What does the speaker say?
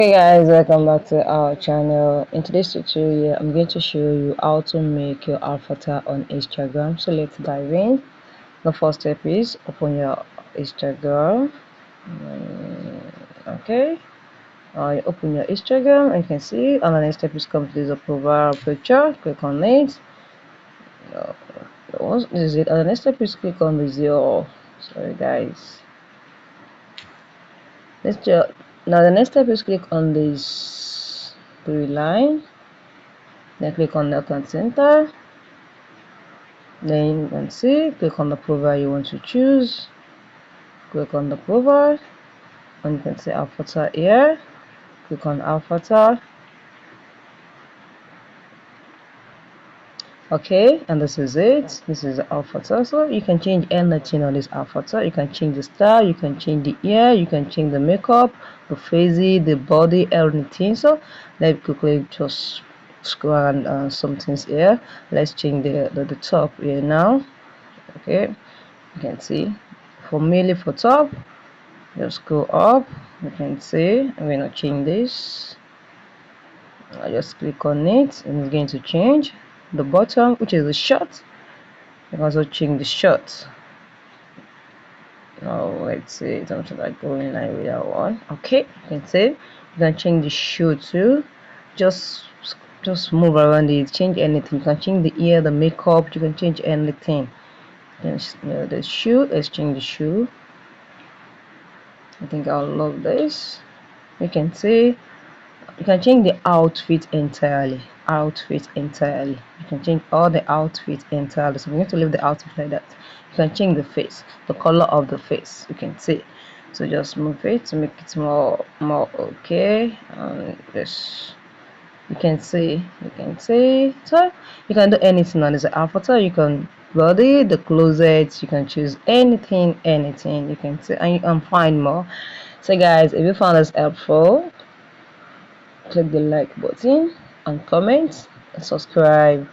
Hey guys, welcome back to our channel. In today's tutorial, I'm going to show you how to make your avatar on Instagram. So let's dive in. The first step is open your Instagram. Okay, you open your Instagram and you can see, and the next step is come to this profile picture. Click on it. Uh, this is it. And the next step is click on this your. Sorry guys. Now the next step is click on this blue line, then click on the account center, then you can see click on the profile you want to choose, click on the profile, and you can see avatar here, click on avatar. Okay, and this is it. This is the avatar. So you can change anything on this avatar. You can change the style, you can change the ear, you can change the makeup, the face, the body, everything. So let me quickly just scroll and some things here. Let's change the top here now. Okay, you can see for mainly for top, just go up. You can see I'm gonna change this. I just click on it and it's going to change the bottom, which is the short. You can also change the short. Now let's see something like going line with that one. Okay, you can see you can change the shoe too. Just move around it, change anything. You can change the ear, the makeup, you can change anything. Yes, the shoe, let's change the shoe. I think I'll love this. You can see you can change the outfit entirely. You can change all the outfit entirely. So we're going to leave the outfit like that. You can change the face, the color of the face. You can see. So just move it to make it more okay. And this you can see. So you can do anything on this avatar. You can body, the closet. You can choose anything. You can see, and you can find more. So guys, if you found this helpful, click the like button and comment and subscribe.